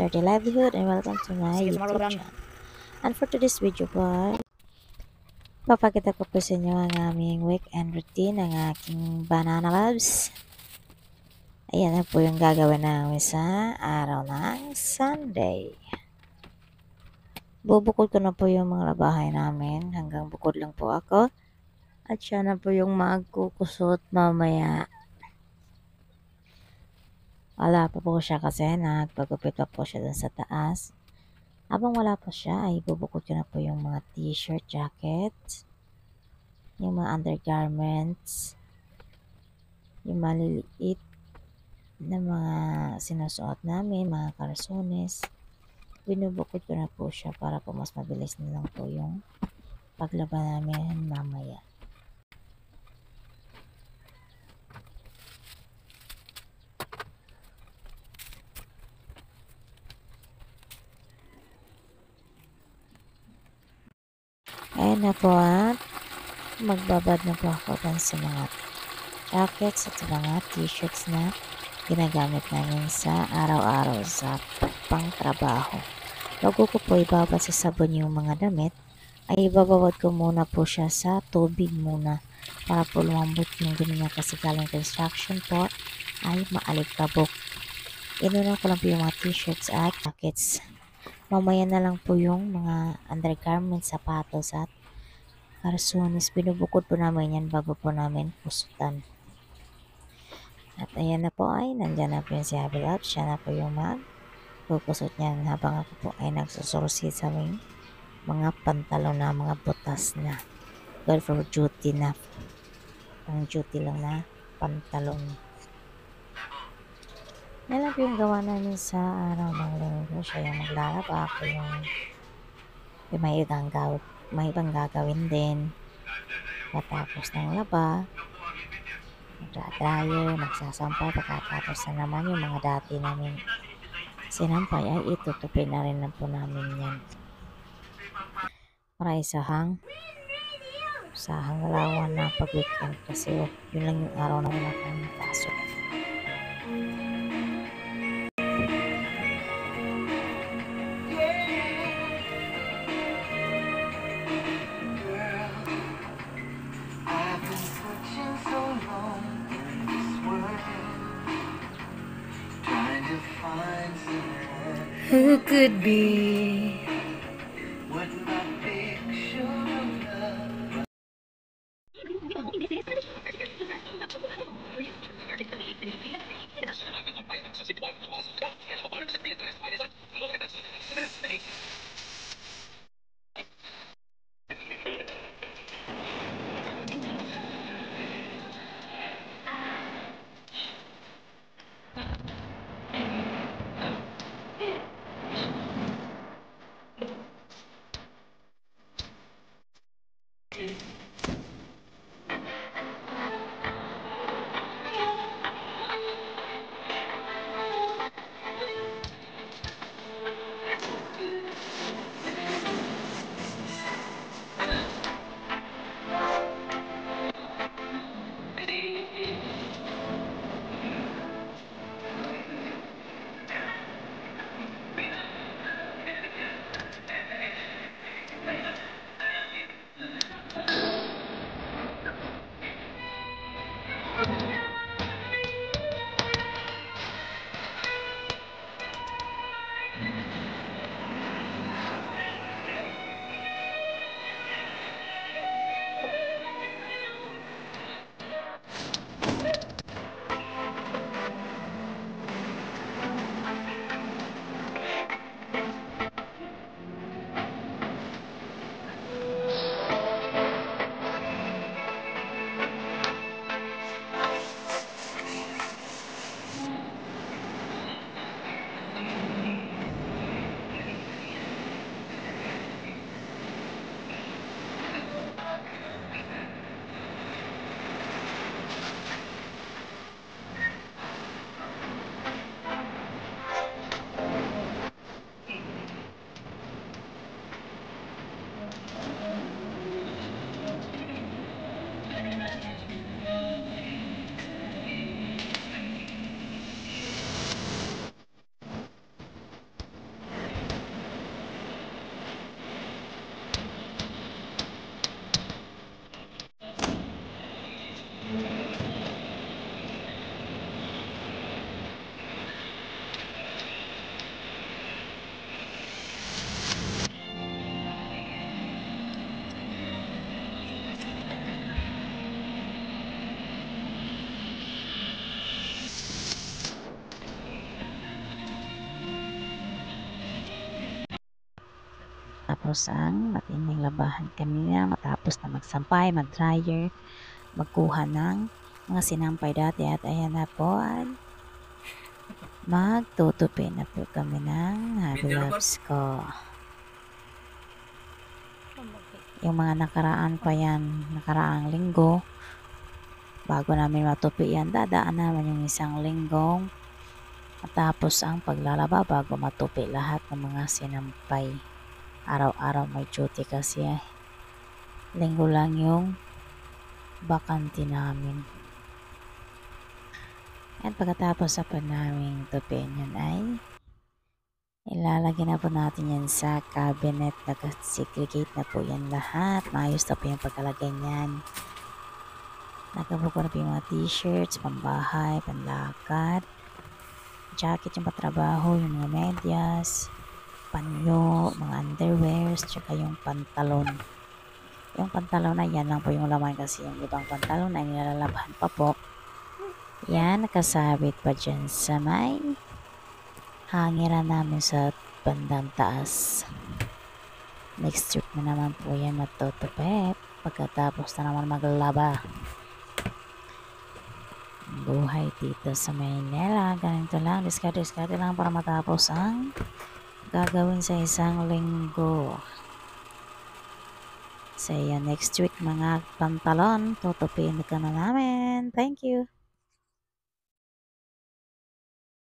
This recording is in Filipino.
Sturdy Livelihood and welcome to my Sige, tomorrow YouTube lang. channel. And for today's video po, papakita ko po sa inyo ang aming weekend routine ng aking banana loves. Ayan na po yung gagawin namin sa araw ng Sunday. Bubukod ko na po yung mga labahay namin hanggang bukod lang po ako. At siya na po yung magkukusot mamaya. Wala pa po siya kasi nagpagupit pa po siya dun sa taas. Habang wala pa siya ay bubukod ko na po yung mga t-shirt, jackets, yung mga undergarments, yung maliliit na mga sinusuot namin, mga kalsones. Binubukod ko na po siya para po mas mabilis na lang po yung paglaba namin mamaya. Ayan na po at magbabad na po ako dun sa mga jackets at sa mga t-shirts na ginagamit namin sa araw-araw sa pangtrabaho. Bago ko po ibabad sa sabon yung mga damit, ay ibabawad ko muna po siya sa tubig muna para po lumambot yung dumi niya kasi galing construction po ay maalikabok. Inunan ko lang po yung mga t-shirts at jackets. Mamaya na lang po yung mga undergarments, sapatos at karsones. Binubukod po namin yan bago po namin pusutan. At ayan na po ay nandyan na po yung si Happy Love. Siya na po yung magpupusot niyan habang ako po ay nagsusursi sa aming mga pantalon na mga butas na. Good for duty na. Pang duty lang na pantalon. Yan lang po yung gawa namin sa araw ng linggo. Siya yung maglalaba. Ako yung may ibang gagawin din. Matapos ng laba, magdadryer, magsasampay, pagkatapos na naman yung mga dati namin sinampay ay itutupi na rin na po namin yan. Para isahang lawan na pag-weekend kasi yun lang yung araw na wala kami pasok. Who could be? tapos ang matinding labahan kanina matapos na magsampay, mag-dryer, magkuha ng mga sinampay dati at ayan na po at magtutupi na po kami ng hobby loves ko. Yung mga nakaraan pa yan, nakaraang linggo, bago namin matupi yan, dadaan naman yung isang linggong matapos ang paglalaba bago matupi lahat ng mga sinampay. Araw-araw may duty kasi linggo lang yung bakante namin. At pagkatapos sa namin tupiin yun ay ilalagay na po natin yan sa cabinet. Naka-segregate na po yan lahat. Maayos na po yung pagkalagay niyan. Nakabuko na po yung mga t-shirts, pambahay, panlakad, jacket yung patrabaho, yung mga medyas, panyo, mga underwears, tsaka yung pantalon. Yung pantalon na yan lang po yung laman kasi yung ibang pantalon ay nilalabhan pa po. Yan, nakasabit pa dyan sa may hangiran namin sa bandang taas. Next week na naman po yan matutupet pagkatapos na naman maglaba. Buhay dito sa Maynila, ganito lang, diskarte lang para matapos ang gagawin sa isang linggo. So yan, next week mga pantalon, tutupiin ka na namin. Thank you.